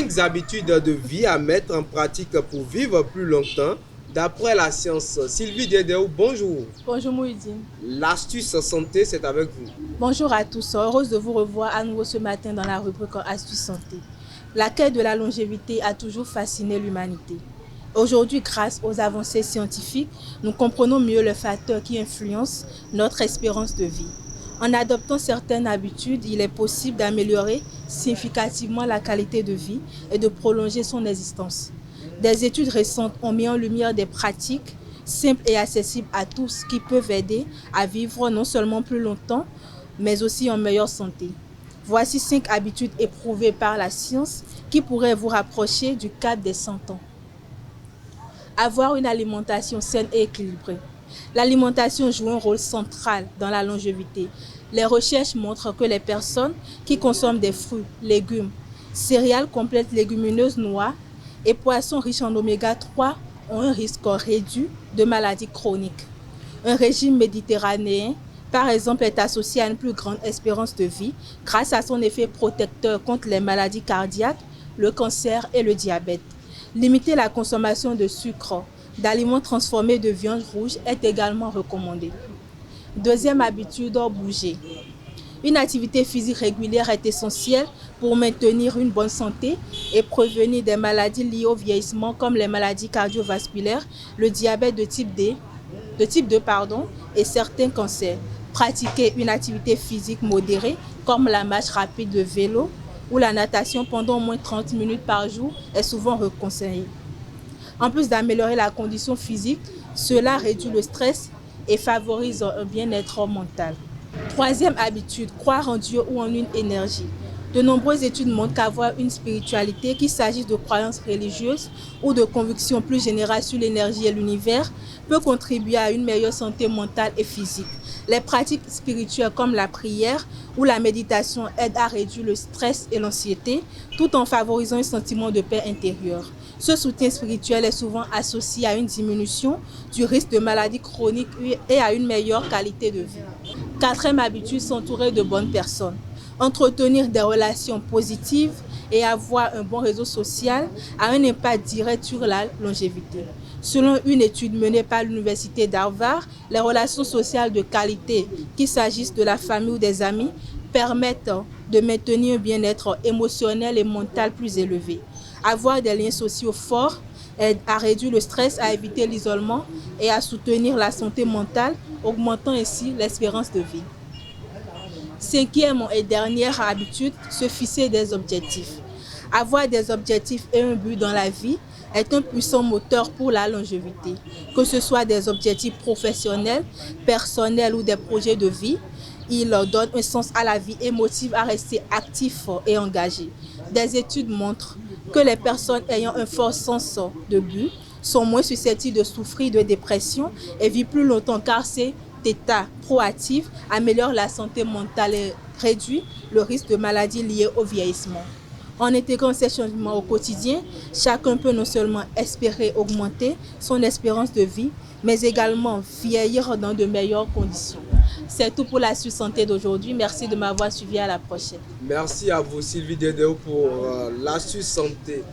5 habitudes de vie à mettre en pratique pour vivre plus longtemps d'après la science. Sylvie Diedéo, bonjour. Bonjour Mouhidine. L'astuce santé, c'est avec vous. Bonjour à tous. Heureuse de vous revoir à nouveau ce matin dans la rubrique Astuces santé. La quête de la longévité a toujours fasciné l'humanité. Aujourd'hui, grâce aux avancées scientifiques, nous comprenons mieux les facteurs qui influencent notre espérance de vie. En adoptant certaines habitudes, il est possible d'améliorer significativement la qualité de vie et de prolonger son existence. Des études récentes ont mis en lumière des pratiques simples et accessibles à tous qui peuvent aider à vivre non seulement plus longtemps, mais aussi en meilleure santé. Voici 5 habitudes éprouvées par la science qui pourraient vous rapprocher du cap des 100 ans. Avoir une alimentation saine et équilibrée. L'alimentation joue un rôle central dans la longévité. Les recherches montrent que les personnes qui consomment des fruits, légumes, céréales complètes légumineuses noires et poissons riches en oméga 3 ont un risque réduit de maladies chroniques. Un régime méditerranéen, par exemple, est associé à une plus grande espérance de vie grâce à son effet protecteur contre les maladies cardiaques, le cancer et le diabète. Limiter la consommation de sucre, d'aliments transformés, de viande rouge est également recommandé. Deuxième habitude, bouger. Une activité physique régulière est essentielle pour maintenir une bonne santé et prévenir des maladies liées au vieillissement comme les maladies cardiovasculaires, le diabète de type 2 et certains cancers. Pratiquer une activité physique modérée comme la marche rapide, le vélo ou la natation pendant au moins 30 minutes par jour est souvent conseillé. En plus d'améliorer la condition physique, cela réduit le stress et favorise un bien-être mental. Troisième habitude, croire en Dieu ou en une énergie. De nombreuses études montrent qu'avoir une spiritualité, qu'il s'agisse de croyances religieuses ou de convictions plus générales sur l'énergie et l'univers, peut contribuer à une meilleure santé mentale et physique. Les pratiques spirituelles comme la prière ou la méditation aident à réduire le stress et l'anxiété, tout en favorisant un sentiment de paix intérieure. Ce soutien spirituel est souvent associé à une diminution du risque de maladies chroniques et à une meilleure qualité de vie. Quatrième habitude, s'entourer de bonnes personnes. Entretenir des relations positives et avoir un bon réseau social a un impact direct sur la longévité. Selon une étude menée par l'université d'Harvard, les relations sociales de qualité, qu'il s'agisse de la famille ou des amis, permettent de maintenir un bien-être émotionnel et mental plus élevé. Avoir des liens sociaux forts aide à réduire le stress, à éviter l'isolement et à soutenir la santé mentale, augmentant ainsi l'espérance de vie. Cinquième et dernière habitude, se fixer des objectifs. Avoir des objectifs et un but dans la vie est un puissant moteur pour la longévité. Que ce soit des objectifs professionnels, personnels ou des projets de vie, il donne un sens à la vie et motive à rester actif et engagé. Des études montrent que les personnes ayant un fort sens de but sont moins susceptibles de souffrir de dépression et vivent plus longtemps car cet état proactif améliore la santé mentale et réduit le risque de maladies liées au vieillissement. En intégrant ces changements au quotidien, chacun peut non seulement espérer augmenter son espérance de vie, mais également vieillir dans de meilleures conditions. C'est tout pour l'astuce santé d'aujourd'hui. Merci de m'avoir suivi. À la prochaine. Merci à vous, Sylvie Diedéo, pour l'astuce santé.